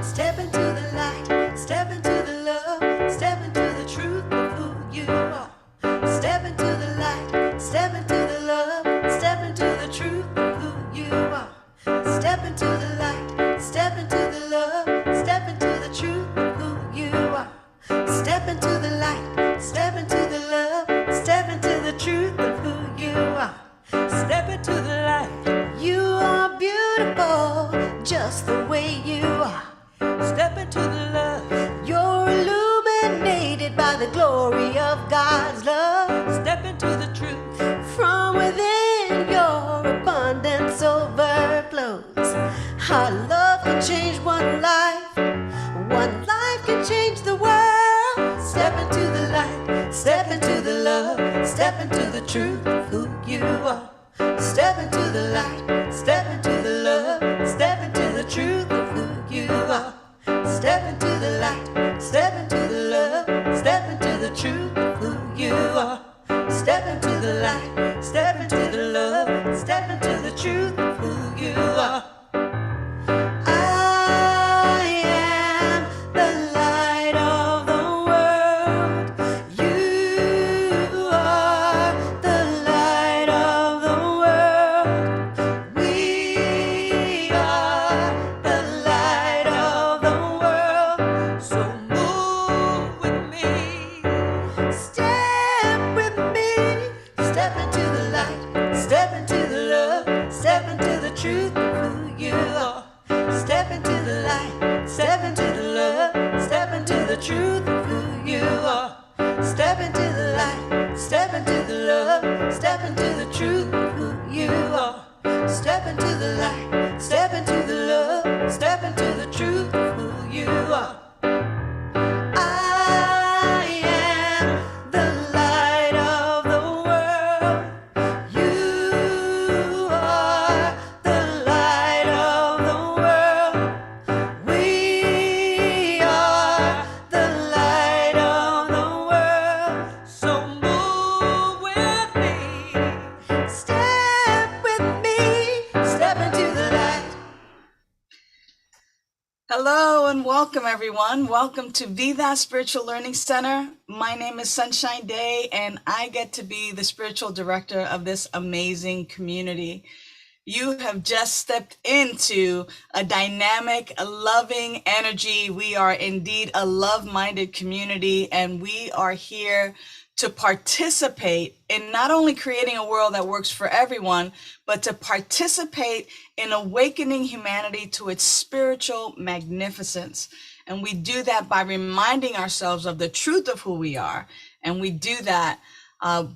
Step into the light, step into the love, step into the truth of who you are. Step into the light, step into the love, step into the truth of who you are. Step into the light, step into the love, step into the truth of who you are. Step into the light, step into the love, step into the truth of who you are. Step into the light. You are beautiful just the way you are. Step into the love. You're illuminated by the glory of God's love. Step into the truth. From within your abundance overflows. Our love can change one life. One life can change the world. Step into the light. Step into the love. Step into the truth of who you are. Step into the light, step into the love, step into the truth of who you are. Step into the light, step into the love, step into the truth of who you are. Step into the light, step into the love, step into the truth of who you are. I am the light of the world. You are the light of the world. We are the light of the world. So move with me. Step with me. Step into the light. Step into the love. Step into the truth of who you are. Step into the light, step into the love, step into the truth of who you are. Step into the light, step into the love, step into the truth of who you are. Step into the light, step into the love, step into the truth of who you are. I am the light of the world. You are the light of the world. We are the light of the world. So move with me. Step with me. Step into the light. Hello and welcome everyone. Welcome to Vida Spiritual Learning Center. My name is Sunshine Day and I get to be the spiritual director of this amazing community. You have just stepped into a dynamic, loving energy. We are indeed a love-minded community and we are here to participate in not only creating a world that works for everyone, but to participate in awakening humanity to its spiritual magnificence. And we do that by reminding ourselves of the truth of who we are. And we do that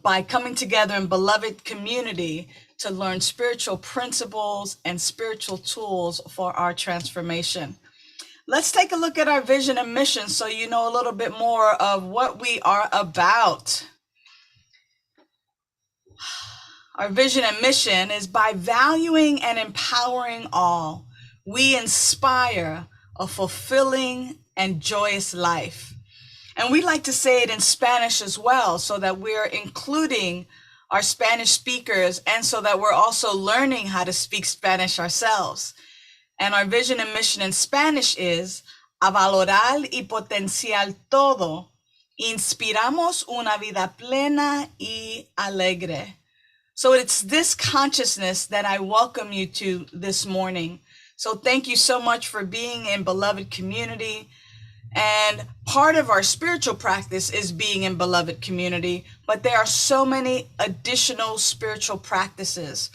by coming together in beloved community to learn spiritual principles and spiritual tools for our transformation. Let's take a look at our vision and mission so you know a little bit more of what we are about. Our vision and mission is by valuing and empowering all, we inspire a fulfilling and joyous life. And we like to say it in Spanish as well, so that we're including our Spanish speakers and so that we're also learning how to speak Spanish ourselves. And our vision and mission in Spanish is a valorar y potenciar todo. Inspiramos una vida plena y alegre. So it's this consciousness that I welcome you to this morning. So thank you so much for being in beloved community. And part of our spiritual practice is being in beloved community, but there are so many additional spiritual practices.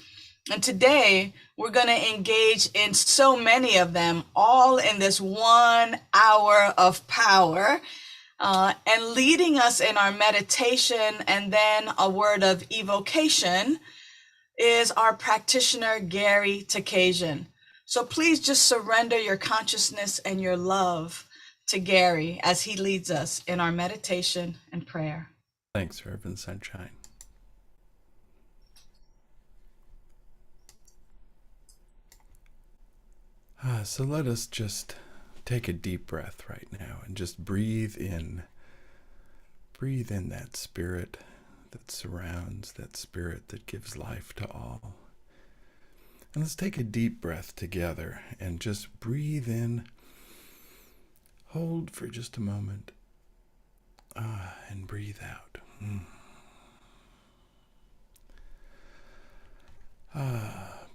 And today we're going to engage in so many of them, all in this 1 hour of power, and leading us in our meditation and then a word of evocation is our practitioner, Gary Takasian. So please just surrender your consciousness and your love to Gary as he leads us in our meditation and prayer. Thanks, Reverend Sunshine. So let us just take a deep breath right now and just breathe in. Breathe in that spirit that surrounds, that spirit that gives life to all. And let's take a deep breath together and just breathe in Hold for just a moment. And breathe out.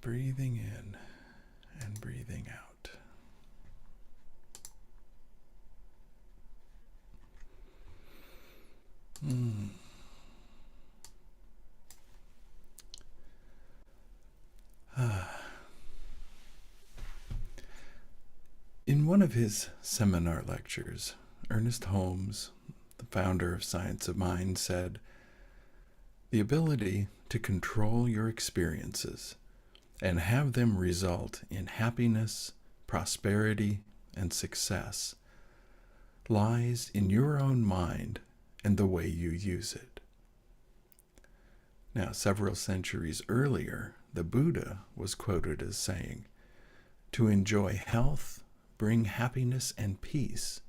Breathing in and breathing out. In one of his seminar lectures, Ernest Holmes, the founder of Science of Mind, said, "The ability to control your experiences and have them result in happiness, prosperity, and success lies in your own mind and the way you use it." Now, several centuries earlier, the Buddha was quoted as saying, "To enjoy health, bring happiness and peace,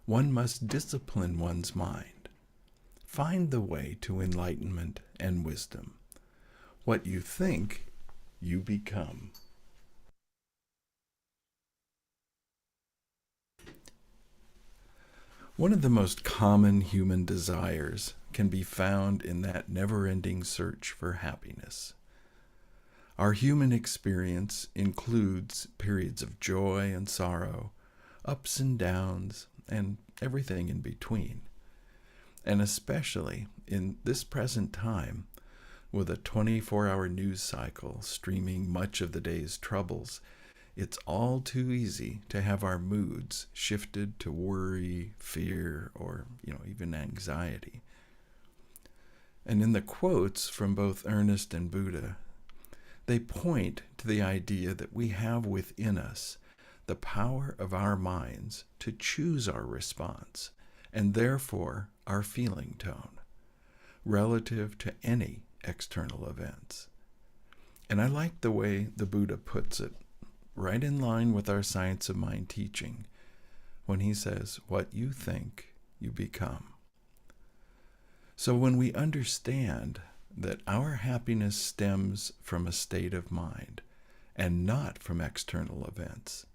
one must discipline one's mind. Find the way to enlightenment and wisdom. What you think, you become." One of the most common human desires can be found in that never-ending search for happiness. Our human experience includes periods of joy and sorrow, ups and downs, and everything in between. And especially in this present time, with a 24-hour news cycle streaming much of the day's troubles, it's all too easy to have our moods shifted to worry, fear, or even anxiety. And in the quotes from both Ernest and Buddha, they point to the idea that we have within us the power of our minds to choose our response, and therefore our feeling tone, relative to any external events. And I like the way the Buddha puts it, right in line with our Science of Mind teaching, when he says, "What you think, you become." So when we understand that our happiness stems from a state of mind and not from external events,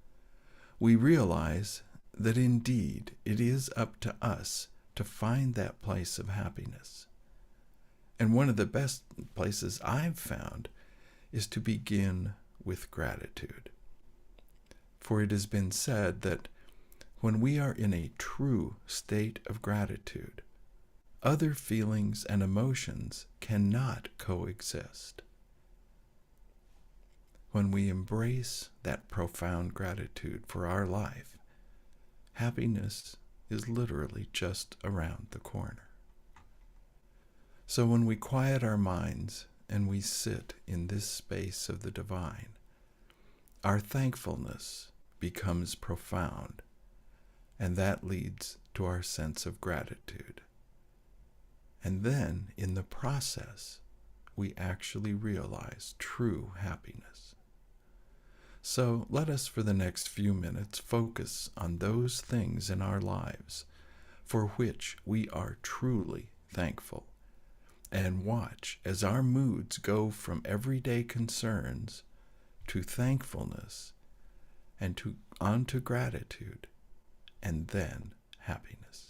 we realize that indeed it is up to us to find that place of happiness. And one of the best places I've found is to begin with gratitude. For it has been said that when we are in a true state of gratitude, other feelings and emotions cannot coexist. When we embrace that profound gratitude for our life, happiness is literally just around the corner. So when we quiet our minds and we sit in this space of the divine, our thankfulness becomes profound, and that leads to our sense of gratitude. And then, in the process, we actually realize true happiness. So let us, for the next few minutes, focus on those things in our lives for which we are truly thankful, and watch as our moods go from everyday concerns to thankfulness and on to gratitude, and then happiness.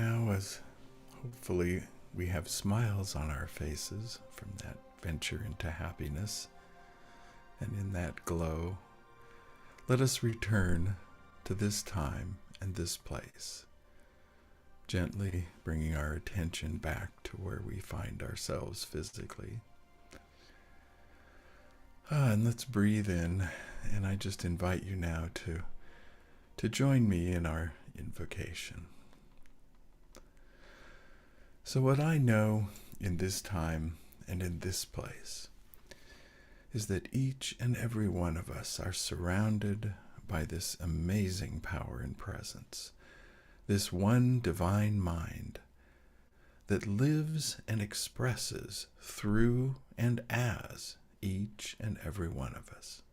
now, as hopefully we have smiles on our faces from that venture into happiness, and in that glow, let us return to this time and this place, gently bringing our attention back to where we find ourselves physically. And let's breathe in, and I just invite you now to join me in our invocation. So what I know in this time and in this place is that each and every one of us are surrounded by this amazing power and presence, this one divine mind that lives and expresses through and as each and every one of us.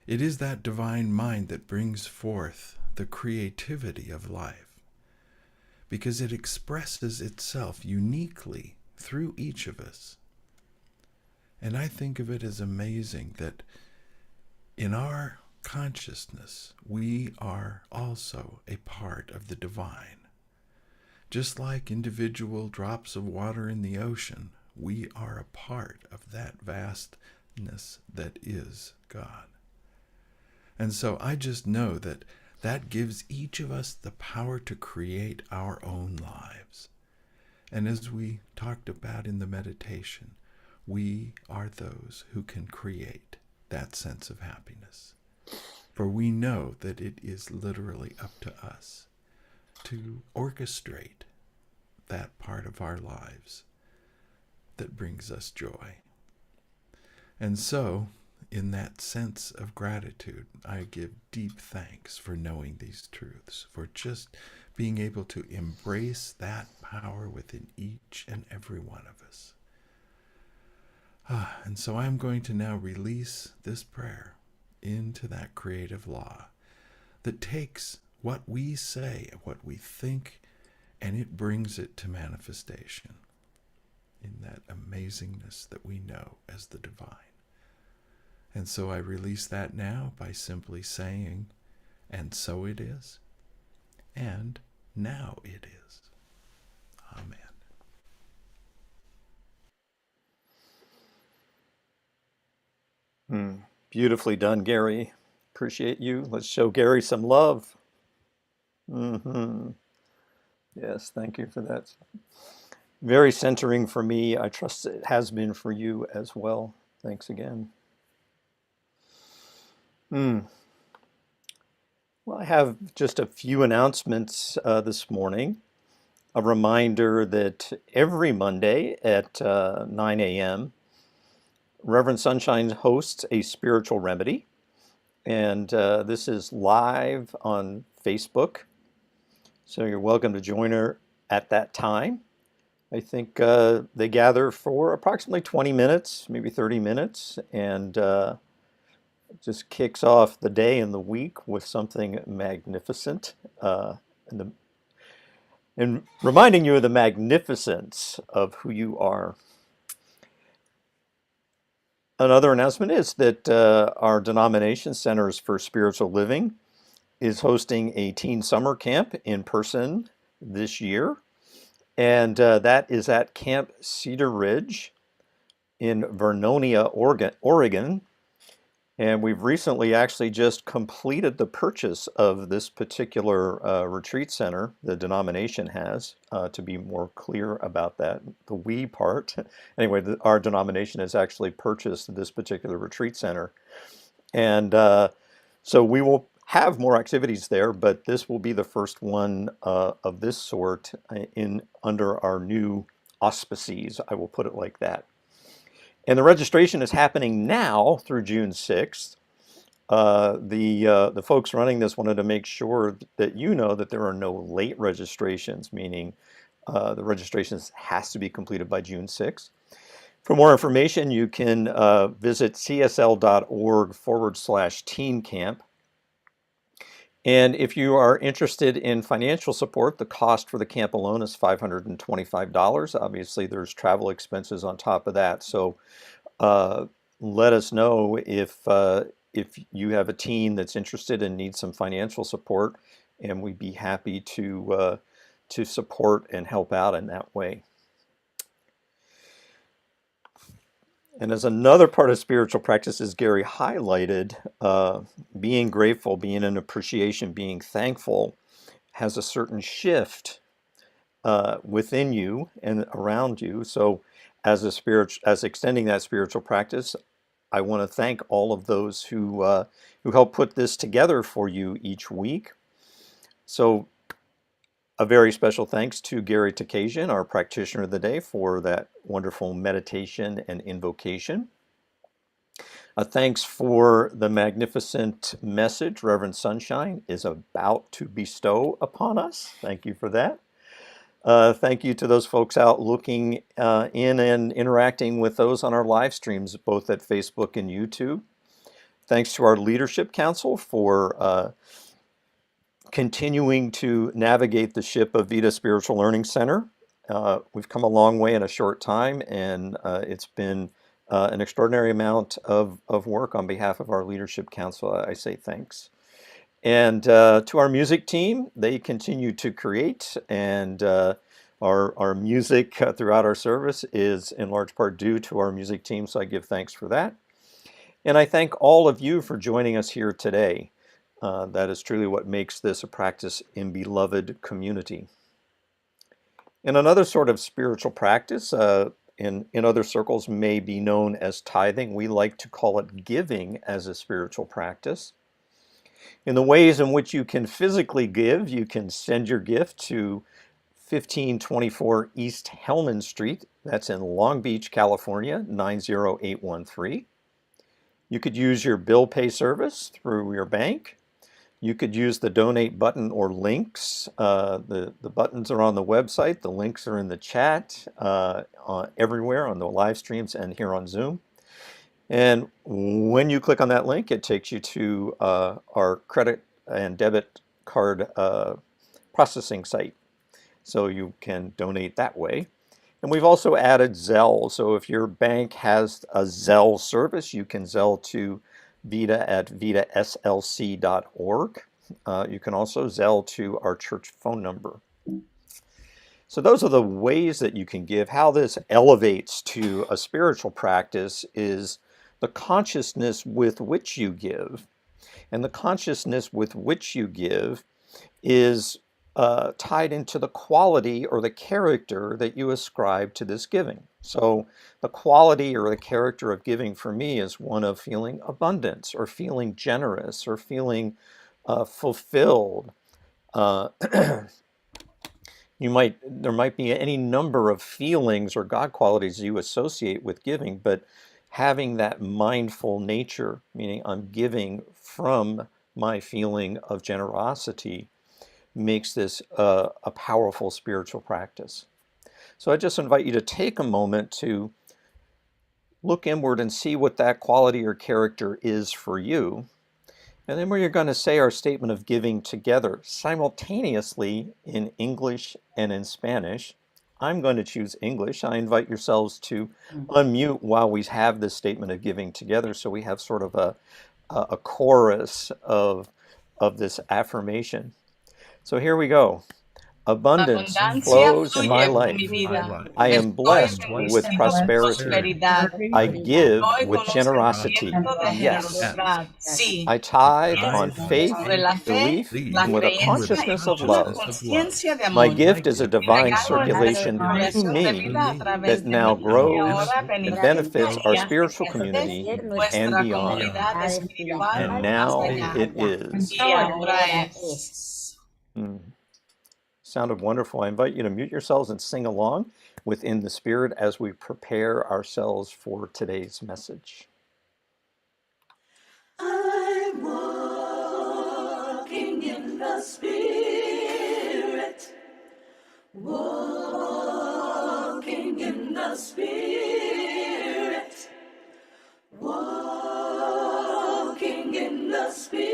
It is that divine mind that brings forth the creativity of life, because it expresses itself uniquely through each of us. And I think of it as amazing that in our consciousness, we are also a part of the divine. Just like individual drops of water in the ocean, we are a part of that vastness that is God. And so I just know that that gives each of us the power to create our own lives. And as we talked about in the meditation, we are those who can create that sense of happiness. For we know that it is literally up to us to orchestrate that part of our lives that brings us joy. And so, in that sense of gratitude, I give deep thanks for knowing these truths, for just being able to embrace that power within each and every one of us. And so I'm going to now release this prayer into that creative law that takes what we say, what we think, and it brings it to manifestation in that amazingness that we know as the divine. And so I release that now by simply saying, and so it is, and now it is. Amen. Beautifully done, Gary. Appreciate you. Let's show Gary some love. Yes, thank you for that. Very centering for me. I trust it has been for you as well. Thanks again. Well, I have just a few announcements this morning. A reminder that every Monday at 9 a.m., Reverend Sunshine hosts a spiritual remedy. And this is live on Facebook. So you're welcome to join her at that time. I think they gather for approximately 20 minutes, maybe 30 minutes, and just kicks off the day and the week with something magnificent. And reminding you of the magnificence of who you are. Another announcement is that our denomination, Centers for Spiritual Living, is hosting a teen summer camp in person this year. And that is at Camp Cedar Ridge in Vernonia, Oregon. And we've recently actually just completed the purchase of this particular retreat center the denomination has, to be more clear about that, the we part. Anyway, our denomination has actually purchased this particular retreat center. And so we will have more activities there, but this will be the first one of this sort under our new auspices, I will put it like that. And the registration is happening now through June 6th. The folks running this wanted to make sure that you know that there are no late registrations, meaning the registrations has to be completed by June 6th. For more information, you can visit csl.org/teen camp. And if you are interested in financial support, the cost for the camp alone is $525. Obviously, there's travel expenses on top of that. So let us know if you have a teen that's interested and needs some financial support, and we'd be happy to to support and help out in that way. And as another part of spiritual practice, as Gary highlighted, being grateful, being in appreciation, being thankful has a certain shift within you and around you. So as extending that spiritual practice, I want to thank all of those who help put this together for you each week. So a very special thanks to Gary Takasian, our practitioner of the day, for that wonderful meditation and invocation. A thanks for the magnificent message Reverend Sunshine is about to bestow upon us. Thank you for that. Thank you to those folks out looking in and interacting with those on our live streams, both at Facebook and YouTube. Thanks to our Leadership Council for continuing to navigate the ship of Vida Spiritual Learning Center. We've come a long way in a short time, and it's been an extraordinary amount of work on behalf of our Leadership Council. I say thanks. And to our music team, they continue to create, and our music throughout our service is in large part due to our music team, so I give thanks for that. And I thank all of you for joining us here today. That is truly what makes this a practice in beloved community. In another sort of spiritual practice, in other circles may be known as tithing, we like to call it giving as a spiritual practice. In the ways in which you can physically give, you can send your gift to 1524 East Hellman Street. That's in Long Beach, California, 90813. You could use your bill pay service through your bank. You could use the donate button or links. The buttons are on the website. The links are in the chat everywhere on the live streams and here on Zoom. And when you click on that link, it takes you to our credit and debit card processing site. So you can donate that way. And we've also added Zelle. So if your bank has a Zelle service, you can Zelle to Vida at vidaslc.org. You can also Zelle to our church phone number. So those are the ways that you can give. How this elevates to a spiritual practice is the consciousness with which you give. And the consciousness with which you give is tied into the quality or the character that you ascribe to this giving. So the quality or the character of giving for me is one of feeling abundance or feeling generous or feeling fulfilled. There might be any number of feelings or God qualities you associate with giving, but having that mindful nature, meaning I'm giving from my feeling of generosity, makes this a powerful spiritual practice. So I just invite you to take a moment to look inward and see what that quality or character is for you. And then we're going to say our statement of giving together simultaneously in English and in Spanish. I'm going to choose English. I invite yourselves to unmute while we have this statement of giving together, so we have sort of a chorus of this affirmation. So here we go. Abundance flows in my life. I am blessed with prosperity. I give with generosity. Yes. I tithe on faith, belief, and with a consciousness of love. My gift is a divine circulation through me that now grows and benefits our spiritual community and beyond. And now it is. Sounded wonderful. I invite you to mute yourselves and sing along within the Spirit as we prepare ourselves for today's message. I'm walking in the Spirit, walking in the Spirit, walking in the Spirit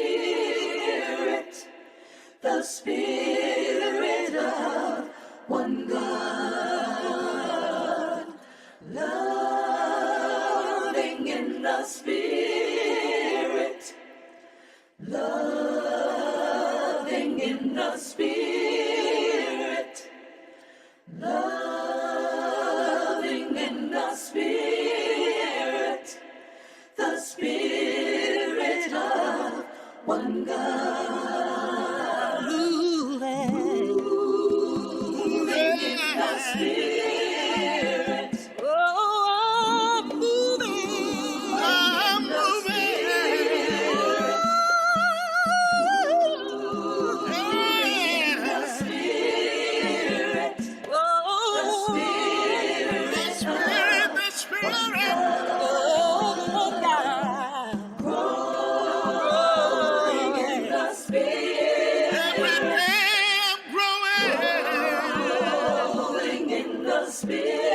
of one God, loving in the Spirit, loving in the Spirit, Loving in the Spirit of one God. Moving in the Spirit. Oh, I'm moving. I'm moving. In the Spirit. Oh, the Spirit. The Spirit. Oh, God. Growing in the Spirit. Every day I'm growing in the Spirit.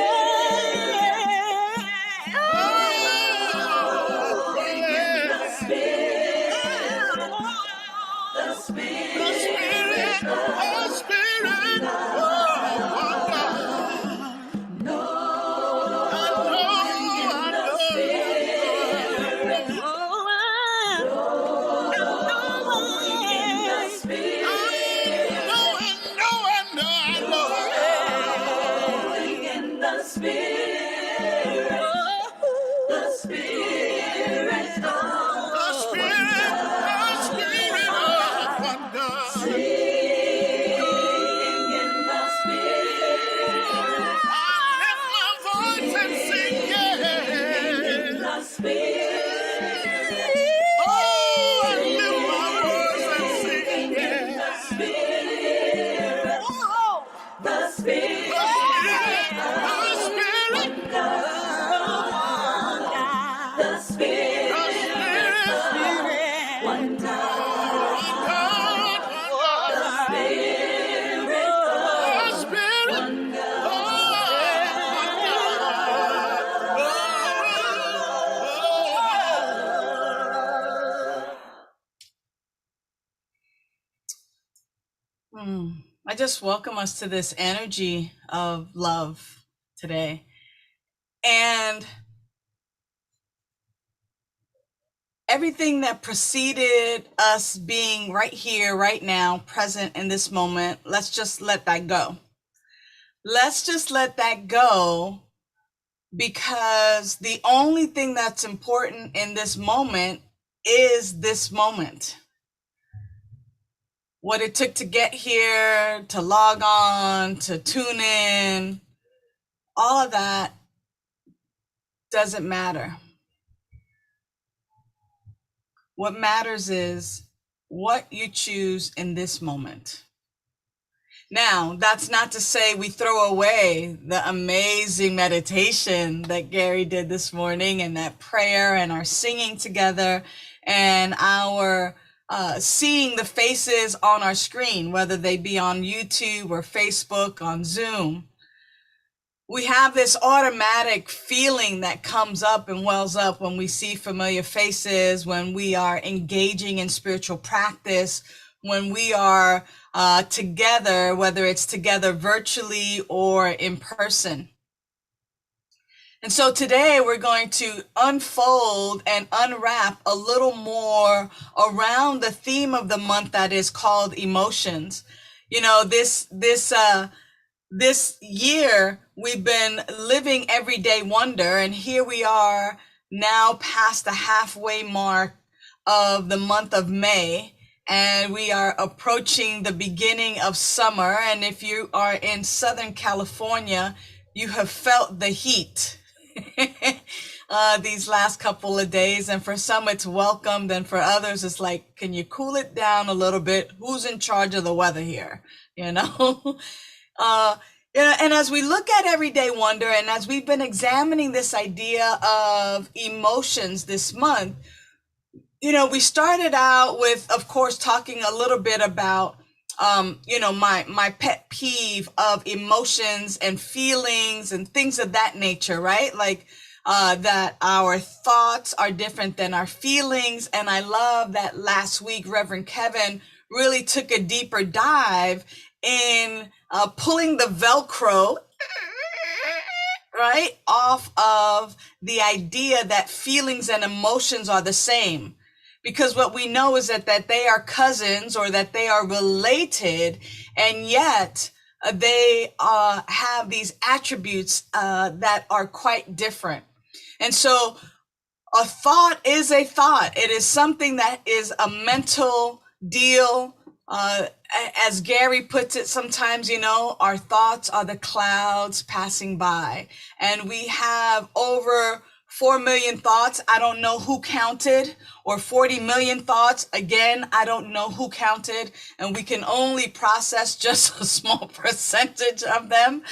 Growing in the Spirit. The Spirit. The Spirit. The Spirit. Oh, knowing in the Spirit. Knowing in the Spirit. Knowing in the Spirit. The Spirit of the Spirit of one God. Singing in the Spirit. I lift my voice and sing, in the Spirit. Oh, I lift my voice and sing, in the Spirit. Oh, the Spirit. The Spirit. The Spirit. One God. The Spirit. One I just welcome us to this energy of love today. And everything that preceded us being right here, right now, present in this moment, let's just let that go. Let's just let that go, because the only thing that's important in this moment is this moment. What it took to get here, to log on, to tune in, all of that doesn't matter. What matters is what you choose in this moment. Now, that's not to say we throw away the amazing meditation that Gary did this morning, and that prayer, and our singing together, and our seeing the faces on our screen, whether they be on YouTube or Facebook, on Zoom. We have this automatic feeling that comes up and wells up when we see familiar faces, when we are engaging in spiritual practice, when we are together, whether it's together virtually or in person. And so today we're going to unfold and unwrap a little more around the theme of the month that is called emotions. You know, this year we've been living everyday wonder, and here we are now past the halfway mark of the month of May, and we are approaching the beginning of summer. And if you are in Southern California, you have felt the heat these last couple of days, and for some it's welcomed, and for others it's like, can you cool it down a little bit? Who's in charge of the weather here? You know. And as we look at everyday wonder, and as we've been examining this idea of emotions this month, you know, we started out with, of course, talking a little bit about my pet peeve of emotions and feelings and things of that nature, right? Like that our thoughts are different than our feelings. And I love that last week Reverend Kevin really took a deeper dive in pulling the Velcro right off of the idea that feelings and emotions are the same. Because what we know is that they are cousins, or that they are related, and yet they have these attributes that are quite different. And so a thought is a thought. It is something that is a mental deal. As Gary puts it sometimes, our thoughts are the clouds passing by. And we have over 4 million thoughts. I don't know who counted, or 40 million thoughts. Again, I don't know who counted. And we can only process just a small percentage of them.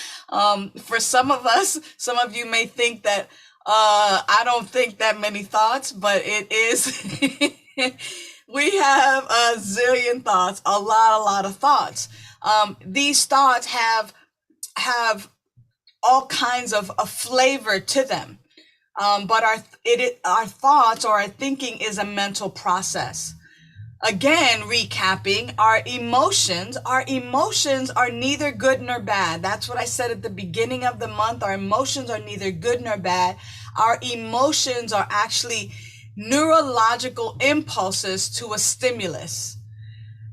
For some of us, some of you may think that I don't think that many thoughts, but it is. We have a zillion thoughts, a lot of thoughts. These thoughts have all kinds of a flavor to them. But our thoughts or our thinking is a mental process. Again, recapping, our emotions are neither good nor bad. That's what I said at the beginning of the month. Our emotions are neither good nor bad. Our emotions are actually neurological impulses to a stimulus.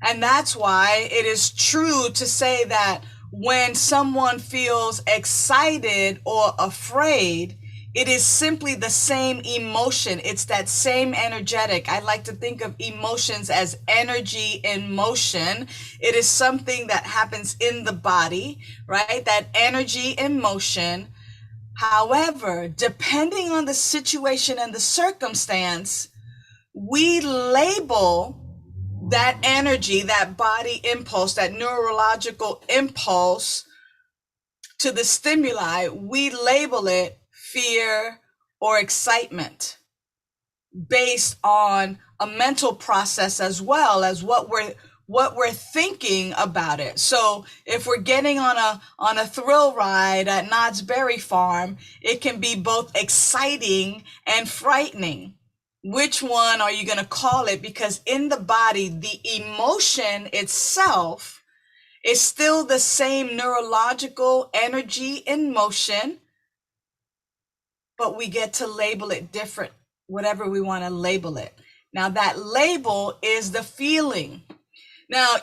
And that's why it is true to say that when someone feels excited or afraid, it is simply the same emotion. It's that same energetic. I like to think of emotions as energy in motion. It is something that happens in the body, right? That energy in motion. However, depending on the situation and the circumstance, we label that energy, that body impulse, that neurological impulse to the stimuli, we label it fear or excitement based on a mental process as well as what we're thinking about it. So if we're getting on a thrill ride at Knott's Berry Farm, it can be both exciting and frightening. Which one are you going to call it? Because in the body, the emotion itself is still the same neurological energy in motion, but we get to label it different, whatever we want to label it. Now that label is the feeling. Now,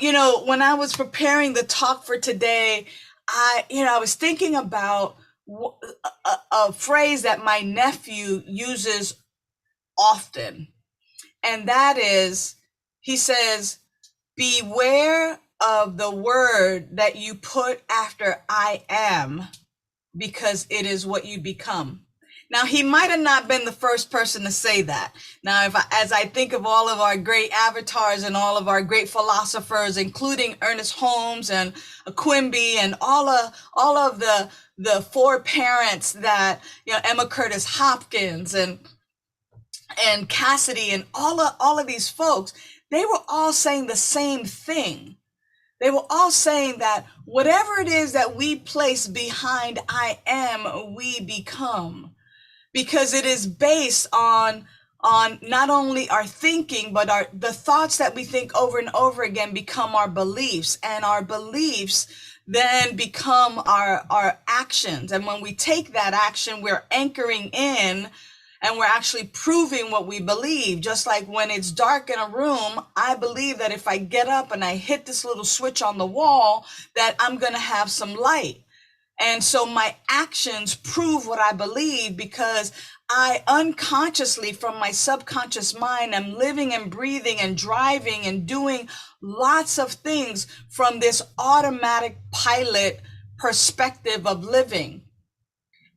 when I was preparing the talk for today, I was thinking about a phrase that my nephew uses often. And that is, he says, beware of the word that you put after I am, because it is what you become. Now, he might have not been the first person to say that. Now, as I think of all of our great avatars and all of our great philosophers, including Ernest Holmes and Quimby and all of the four parents that, Emma Curtis Hopkins and Cassidy and all of these folks, they were all saying the same thing. They were all saying that whatever it is that we place behind I am, we become. Because it is based on not only our thinking, but the thoughts that we think over and over again become our beliefs, and our beliefs then become our actions. And when we take that action, we're anchoring in, and we're actually proving what we believe. Just like when it's dark in a room, I believe that if I get up and I hit this little switch on the wall, that I'm going to have some light. And so my actions prove what I believe, because I unconsciously, from my subconscious mind, am living and breathing and driving and doing lots of things from this automatic pilot perspective of living.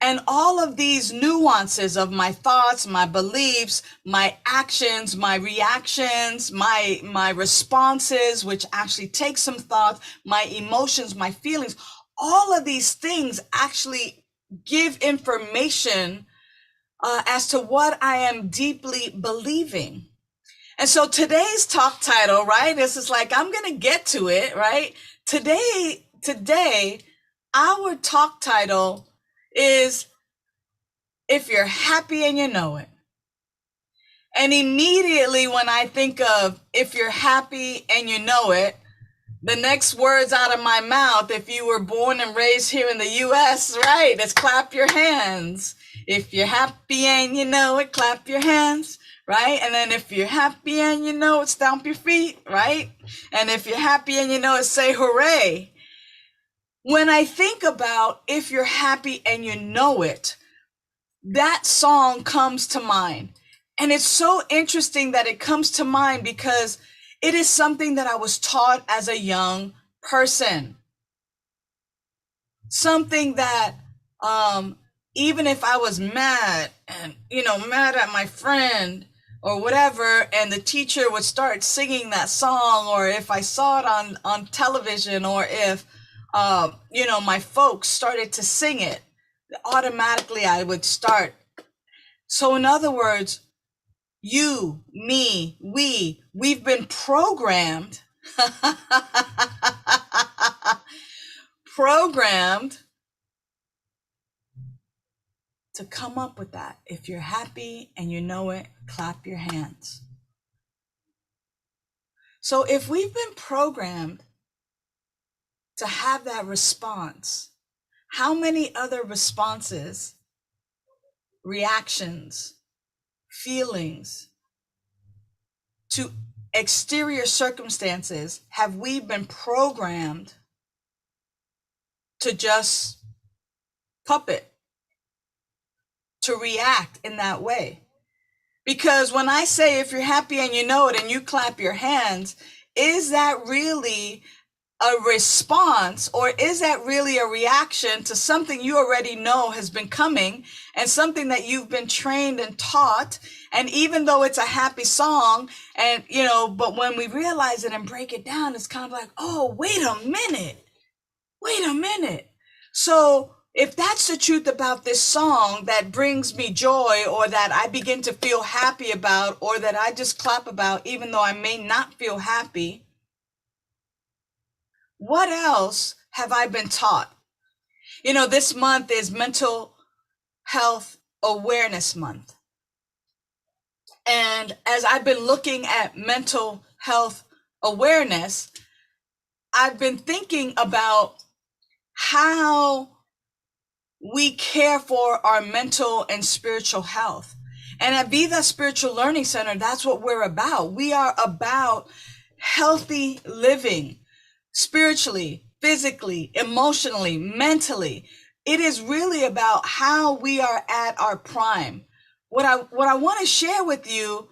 And all of these nuances of my thoughts, my beliefs, my actions, my reactions, my responses, which actually take some thought, my emotions, my feelings, all of these things actually give information as to what I am deeply believing. And so today's talk title, right? This is like, I'm going to get to it, right? Today, our talk title is If You're Happy and You Know It. And immediately when I think of if you're happy and you know it, the next words out of my mouth, if you were born and raised here in the U.S., right, is clap your hands. If you're happy and you know it, clap your hands, right? And then if you're happy and you know it, stomp your feet, right? And if you're happy and you know it, say hooray. When I think about If You're Happy and You Know It, that song comes to mind. And it's so interesting that it comes to mind because it is something that I was taught as a young person. Something that even if I was mad and, mad at my friend or whatever, and the teacher would start singing that song, or if I saw it on television, or if, my folks started to sing it, automatically I would start. So in other words, you, me, we've been programmed, programmed to come up with that. If you're happy and you know it, clap your hands. So if we've been programmed to have that response, how many other responses, reactions, feelings to exterior circumstances have we been programmed to just puppet, to react in that way? Because when I say if you're happy and you know it and you clap your hands, is that really a response, or is that really a reaction to something you already know has been coming and something that you've been trained and taught? And even though it's a happy song, and but when we realize it and break it down, it's kind of like, oh, wait a minute. So if that's the truth about this song that brings me joy, or that I begin to feel happy about, or that I just clap about, even though I may not feel happy, what else have I been taught? This month is Mental Health Awareness Month. And as I've been looking at mental health awareness, I've been thinking about how we care for our mental and spiritual health. And at Vida Spiritual Learning Center, that's what we're about. We are about healthy living, spiritually, physically, emotionally, mentally. It is really about how we are at our prime. What I want to share with you,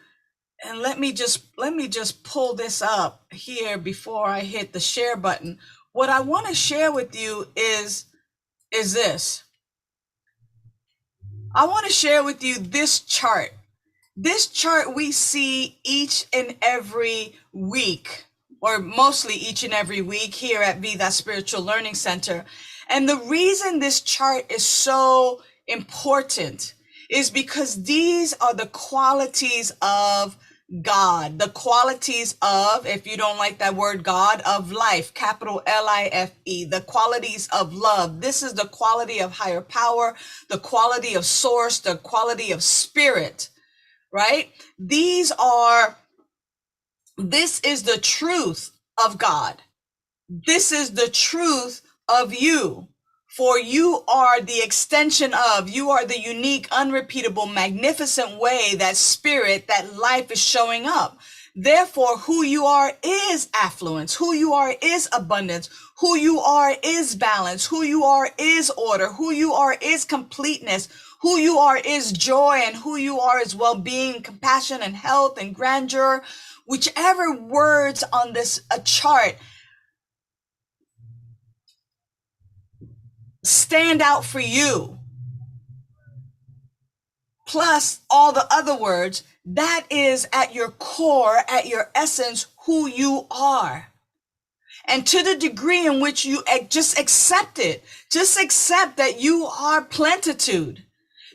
and let me just pull this up here before I hit the share button. What I want to share with you is this. I want to share with you this chart. This chart we see each and every week, or mostly each and every week here at Vida Spiritual Learning Center. And the reason this chart is so important is because these are the qualities of God, the qualities of, if you don't like that word God, of life, capital L-I-F-E, the qualities of love. This is the quality of higher power, the quality of source, the quality of spirit, right? This is the truth of God. This is the truth of you. For you are the extension of, you are the unique, unrepeatable, magnificent way that spirit, that life is showing up. Therefore, who you are is affluence. Who you are is abundance. Who you are is balance. Who you are is order. Who you are is completeness. Who you are is joy, and who you are is well-being, compassion, and health, and grandeur. Whichever words on this chart stand out for you, plus all the other words, that is at your core, at your essence, who you are. And to the degree in which you just accept it, just accept that you are plentitude.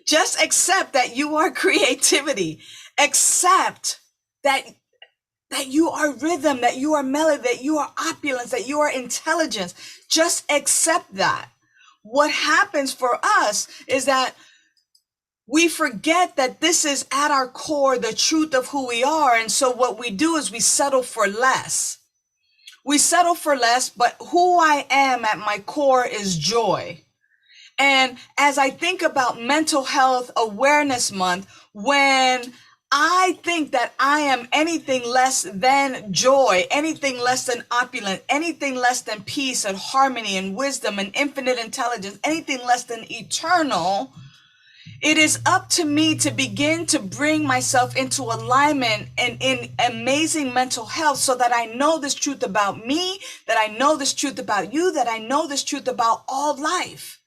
Just accept that you are creativity. Accept that you are rhythm, that you are melody, that you are opulence, that you are intelligence. Just accept that. What happens for us is that we forget that this is at our core, the truth of who we are. And so what we do is we settle for less. We settle for less, but who I am at my core is joy. And as I think about Mental Health Awareness Month, when I think that I am anything less than joy, anything less than opulent, anything less than peace and harmony and wisdom and infinite intelligence, anything less than eternal, it is up to me to begin to bring myself into alignment and in amazing mental health so that I know this truth about me, that I know this truth about you, that I know this truth about all life.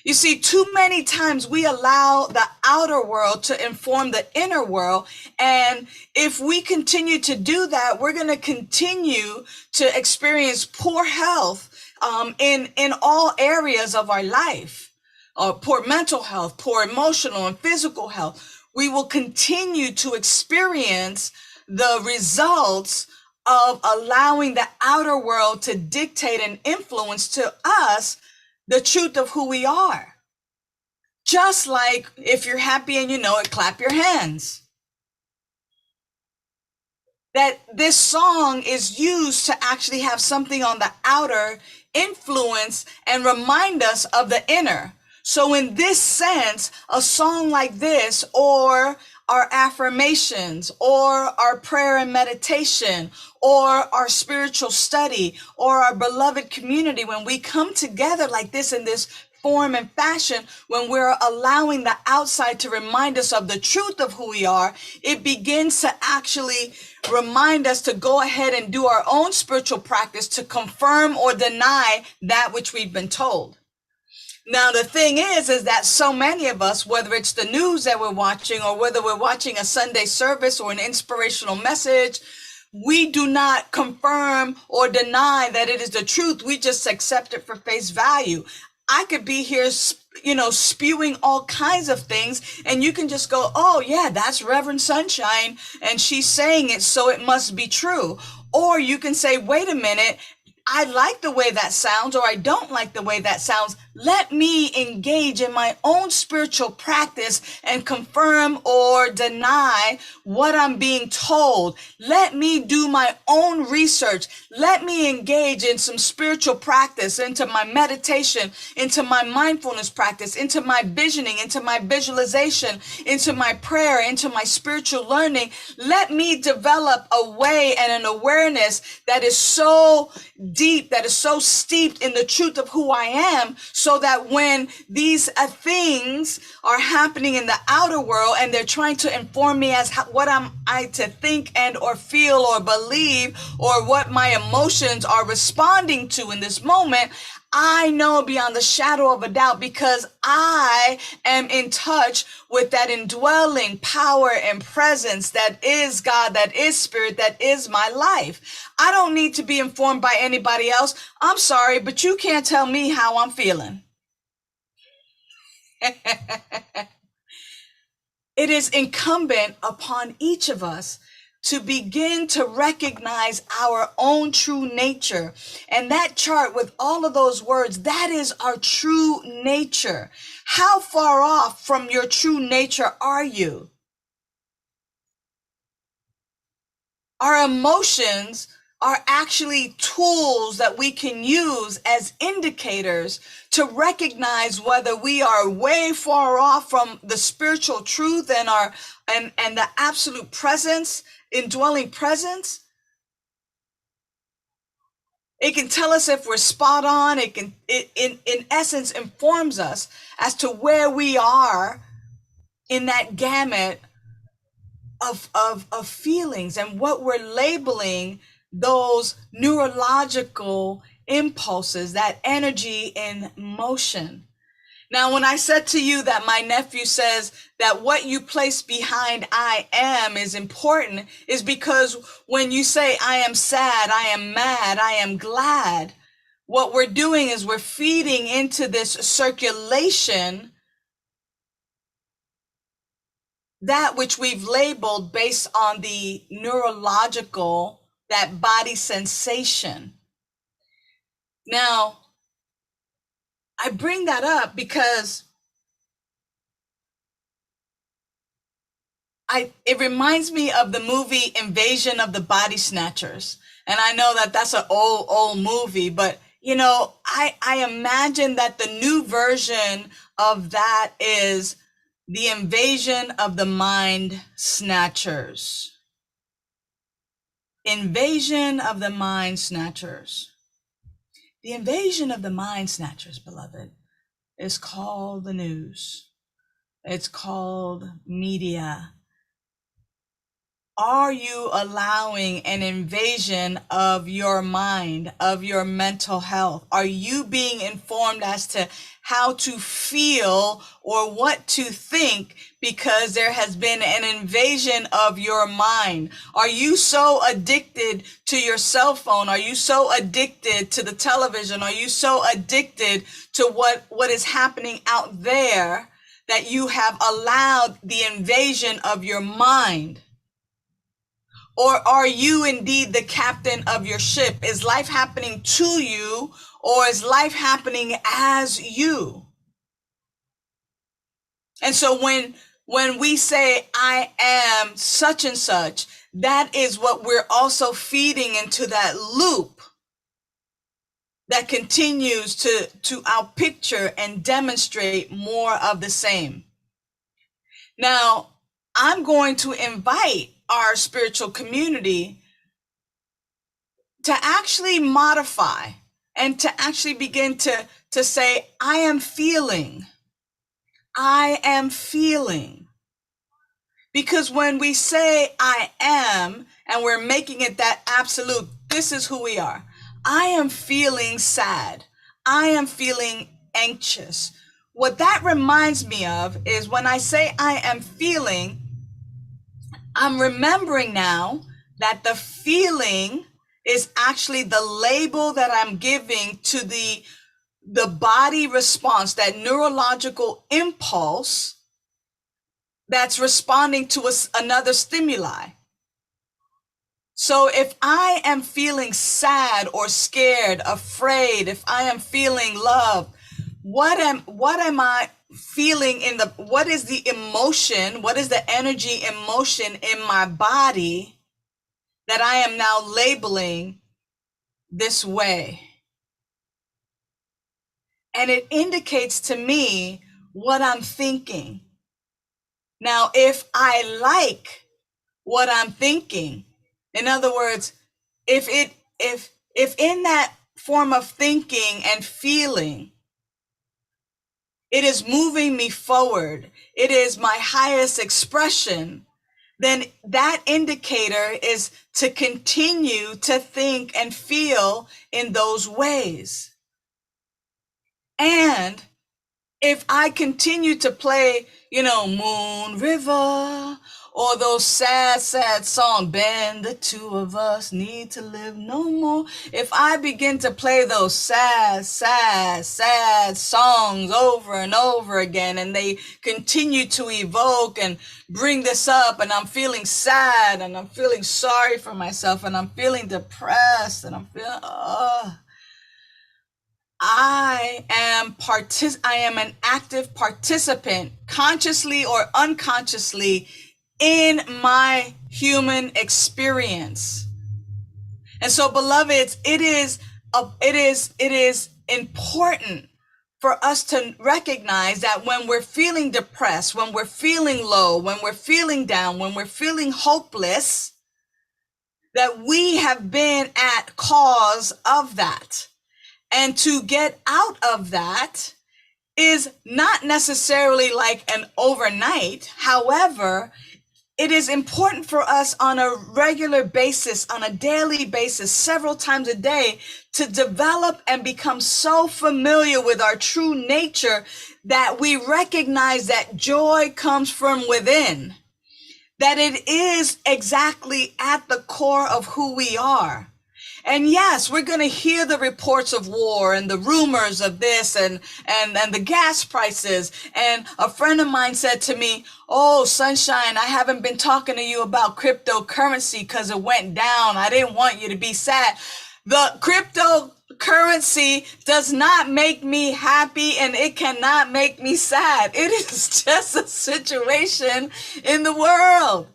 You see, too many times we allow the outer world to inform the inner world. And if we continue to do that, we're going to continue to experience poor health in all areas of our life. Poor mental health, poor emotional and physical health. We will continue to experience the results of allowing the outer world to dictate and influence to us the truth of who we are. Just like if you're happy and you know it, clap your hands. That this song is used to actually have something on the outer influence and remind us of the inner. So in this sense, a song like this, or our affirmations, or our prayer and meditation, or our spiritual study, or our beloved community, when we come together like this in this form and fashion, when we're allowing the outside to remind us of the truth of who we are, it begins to actually remind us to go ahead and do our own spiritual practice to confirm or deny that which we've been told. Now, the thing is that so many of us, whether it's the news that we're watching or whether we're watching a Sunday service or an inspirational message, we do not confirm or deny that it is the truth. We just accept it for face value. I could be here, spewing all kinds of things, and you can just go, oh yeah, that's Reverend Sunshine, and she's saying it, so it must be true. Or you can say, wait a minute, I like the way that sounds, or I don't like the way that sounds. Let me engage in my own spiritual practice and confirm or deny what I'm being told. Let me do my own research. Let me engage in some spiritual practice, into my meditation, into my mindfulness practice, into my visioning, into my visualization, into my prayer, into my spiritual learning. Let me develop a way and an awareness that is so deep, that is so steeped in the truth of who I am, so that when these things are happening in the outer world and they're trying to inform me as what am I to think and or feel or believe, or what my emotions are responding to in this moment, I know beyond the shadow of a doubt, because I am in touch with that indwelling power and presence that is God, that is spirit, that is my life. I don't need to be informed by anybody else. I'm sorry, but you can't tell me how I'm feeling. It is incumbent upon each of us to begin to recognize our own true nature. And that chart with all of those words, that is our true nature. How far off from your true nature are you? Our emotions are actually tools that we can use as indicators to recognize whether we are way far off from the spiritual truth and the absolute presence, indwelling presence. It can tell us if we're spot on. It in essence informs us as to where we are in that gamut of feelings and what we're labeling those neurological impulses, that energy in motion. Now, when I said to you that my nephew says that what you place behind I am is important, is because when you say I am sad, I am mad, I am glad, what we're doing is we're feeding into this circulation that which we've labeled based on the neurological, that body sensation. Now, I bring that up because it reminds me of the movie Invasion of the Body Snatchers. And I know that that's an old movie, but I imagine that the new version of that is The invasion of the mind snatchers. Invasion of the mind snatchers. The invasion of the mind snatchers, beloved, is called the news. It's called media. Are you allowing an invasion of your mind, of your mental health? Are you being informed as to how to feel or what to think because there has been an invasion of your mind? Are you so addicted to your cell phone? Are you so addicted to the television? Are you so addicted to what is happening out there that you have allowed the invasion of your mind? Or are you indeed the captain of your ship? Is life happening to you, or is life happening as you? And so when we say, I am such and such, that is what we're also feeding into that loop that continues to outpicture and demonstrate more of the same. Now, I'm going to invite our spiritual community to actually modify and to actually begin to say, I am feeling. Because when we say I am, and we're making it that absolute, this is who we are. I am feeling sad. I am feeling anxious. What that reminds me of is when I say I am feeling, I'm remembering now that the feeling is actually the label that I'm giving to the body response, that neurological impulse that's responding to another stimuli. So if I am feeling sad or scared, afraid, if I am feeling love, what am I feeling what is the emotion, what is the energy emotion in my body that I am now labeling this way? And it indicates to me what I'm thinking. Now, if I like what I'm thinking, in other words, if in that form of thinking and feeling, it is moving me forward, it is my highest expression, then that indicator is to continue to think and feel in those ways. And if I continue to play, Moon River, or those sad songs, Ben, the two of us need to live no more. If I begin to play those sad songs over and over again, and they continue to evoke and bring this up, and I'm feeling sad, and I'm feeling sorry for myself, and I'm feeling depressed, and I'm feeling, I am an active participant, consciously or unconsciously, in my human experience. And so, beloveds, it is important for us to recognize that when we're feeling depressed, when we're feeling low, when we're feeling down, when we're feeling hopeless, that we have been at cause of that. And to get out of that is not necessarily like an overnight. However, it is important for us on a regular basis, on a daily basis, several times a day, to develop and become so familiar with our true nature that we recognize that joy comes from within, that it is exactly at the core of who we are. And yes, we're going to hear the reports of war and the rumors of this and the gas prices. And a friend of mine said to me, oh, Sunshine, I haven't been talking to you about cryptocurrency because it went down. I didn't want you to be sad. The cryptocurrency does not make me happy, and it cannot make me sad. It is just a situation in the world.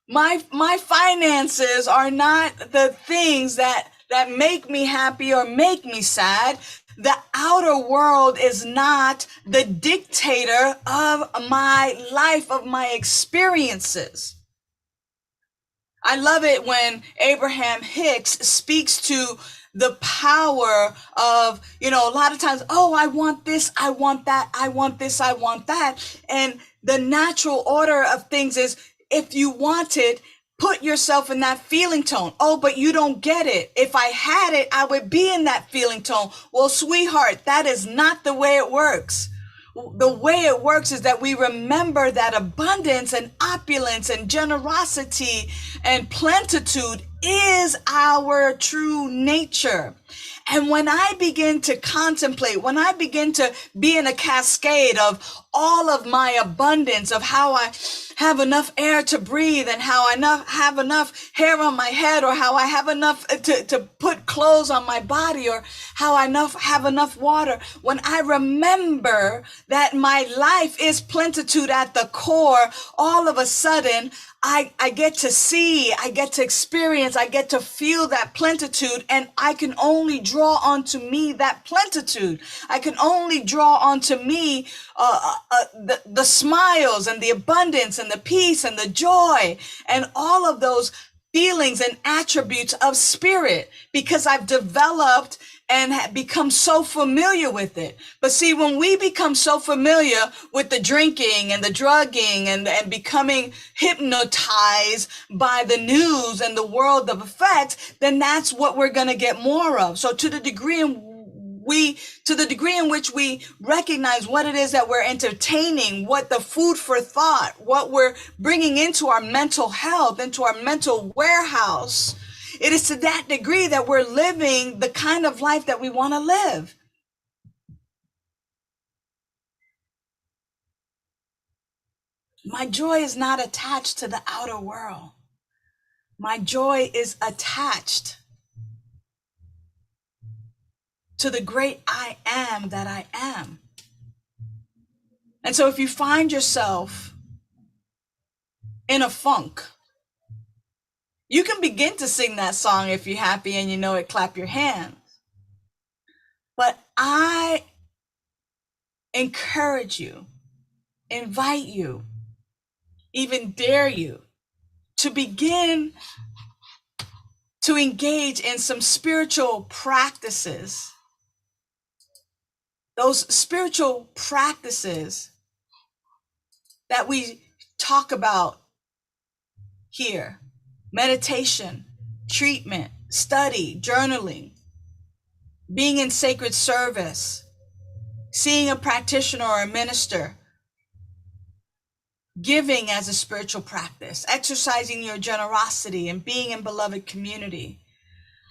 My finances are not the things that make me happy or make me sad. The outer world is not the dictator of my life, of my experiences. I love it when Abraham Hicks speaks to the power of, a lot of times, oh, I want this, I want that, I want this, I want that. And the natural order of things is, if you want it, put yourself in that feeling tone. Oh, but you don't get it. If I had it, I would be in that feeling tone. Well, sweetheart, that is not the way it works. The way it works is that we remember that abundance and opulence and generosity and plenitude is our true nature. And when I begin to contemplate, when I begin to be in a cascade of all of my abundance, of how I have enough air to breathe and how I have enough hair on my head, or how I have enough to put clothes on my body, or how I have enough water, when I remember that my life is plenitude at the core, all of a sudden, I get to see, I get to experience, I get to feel that plenitude, and I can only draw onto me that plenitude. I can only draw onto me the smiles and the abundance and the peace and the joy and all of those feelings and attributes of spirit, because I've developed and become so familiar with it. But see, when we become so familiar with the drinking and the drugging and becoming hypnotized by the news and the world of effects, then that's what we're going to get more of. So to the degree in which we recognize what it is that we're entertaining, what the food for thought, what we're bringing into our mental health, into our mental warehouse, it is to that degree that we're living the kind of life that we want to live. My joy is not attached to the outer world. My joy is attached to the great I am that I am. And so if you find yourself in a funk, you can begin to sing that song if you're happy and you know it, clap your hands. But I encourage you, invite you, even dare you to begin to engage in some spiritual practices. Those spiritual practices that we talk about here: meditation, treatment, study, journaling, being in sacred service, seeing a practitioner or a minister, giving as a spiritual practice, exercising your generosity, and being in beloved community.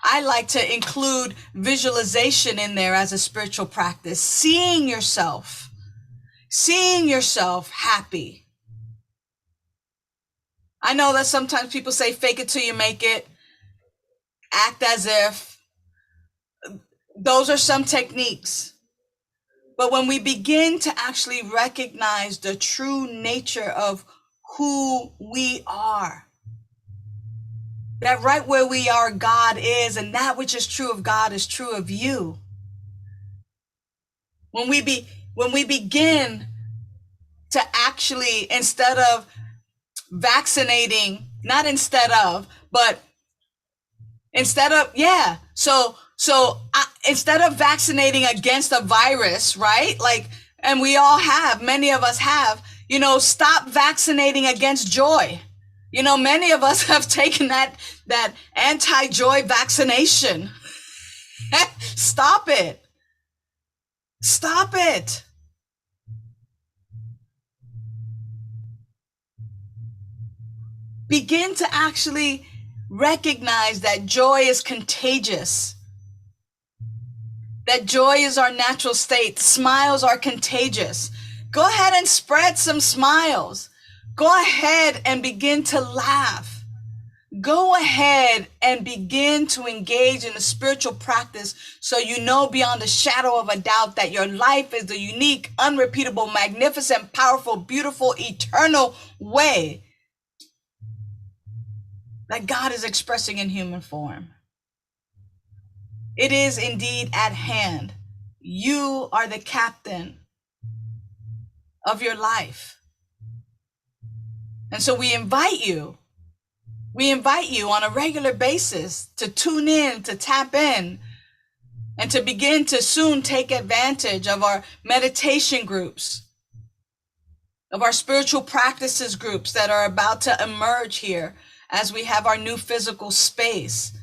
I like to include visualization in there as a spiritual practice, seeing yourself happy. I know that sometimes people say fake it till you make it, act as if. Those are some techniques. But when we begin to actually recognize the true nature of who we are, that right where we are, God is, and that which is true of God is true of you. When we begin to actually, instead of vaccinating, not instead of, but instead of, yeah. So instead of vaccinating against a virus, right? Like, and we all have, many of us have, stop vaccinating against joy. Many of us have taken that anti-joy vaccination. Stop it. Stop it. Begin to actually recognize that joy is contagious. That joy is our natural state. Smiles are contagious. Go ahead and spread some smiles. Go ahead and begin to laugh. Go ahead and begin to engage in a spiritual practice so you know beyond a shadow of a doubt that your life is the unique, unrepeatable, magnificent, powerful, beautiful, eternal way that God is expressing in human form. It is indeed at hand. You are the captain of your life. And so we invite you on a regular basis to tune in, to tap in, and to begin to soon take advantage of our meditation groups, of our spiritual practices groups that are about to emerge here as we have our new physical space.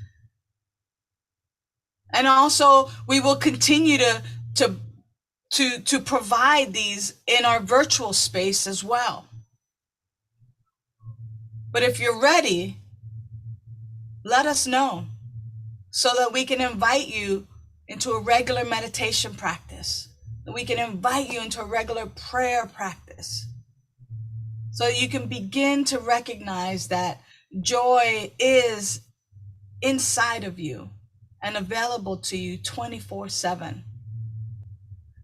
And also, we will continue to provide these in our virtual space as well. But if you're ready, let us know so that we can invite you into a regular meditation practice, that we can invite you into a regular prayer practice, so that you can begin to recognize that joy is inside of you and available to you 24/7.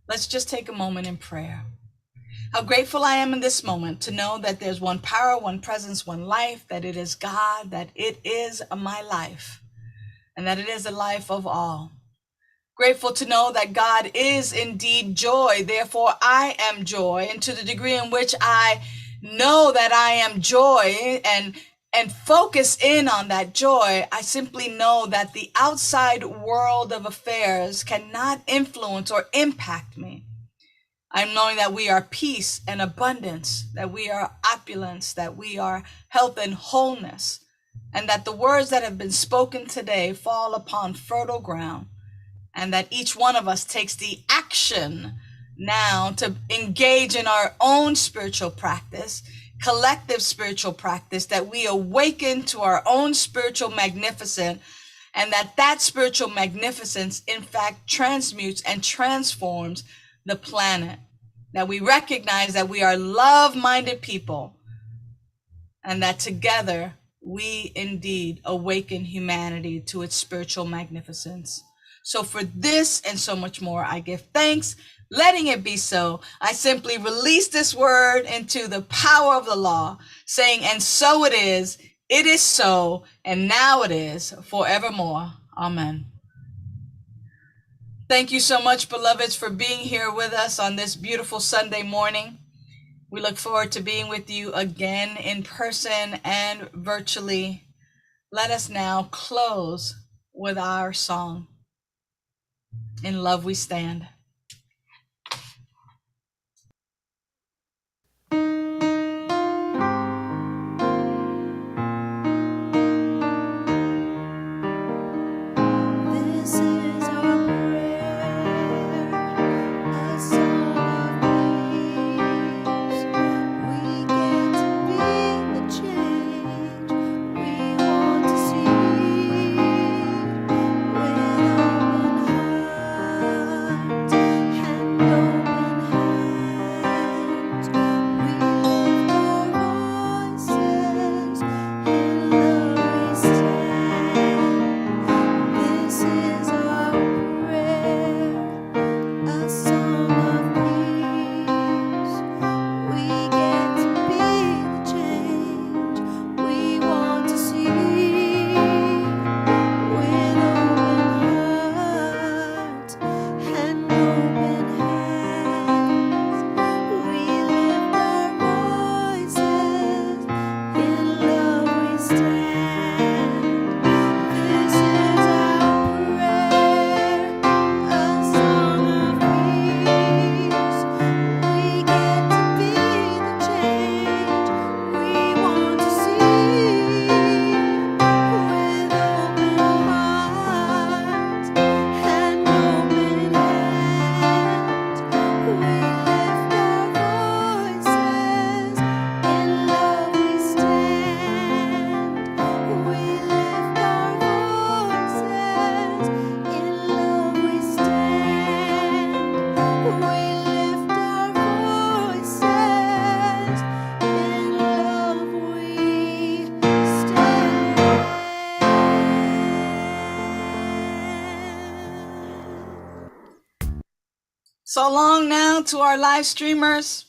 Let's just take a moment in prayer. How grateful I am in this moment to know that there's one power, one presence, one life, that it is God, that it is my life, and that it is the life of all. Grateful to know that God is indeed joy, therefore I am joy. And to the degree in which I know that I am joy and focus in on that joy, I simply know that the outside world of affairs cannot influence or impact me. I'm knowing that we are peace and abundance, that we are opulence, that we are health and wholeness, and that the words that have been spoken today fall upon fertile ground, and that each one of us takes the action now to engage in our own spiritual practice, collective spiritual practice, that we awaken to our own spiritual magnificence, and that spiritual magnificence in fact transmutes and transforms the planet, that we recognize that we are love-minded people, and that together we indeed awaken humanity to its spiritual magnificence. So for this and so much more, I give thanks, letting it be so. I simply release this word into the power of the law, saying, and so it is so, and now it is forevermore. Amen. Thank you so much, beloveds, for being here with us on this beautiful Sunday morning. We look forward to being with you again in person and virtually. Let us now close with our song, In Love We Stand. So long now to our live streamers.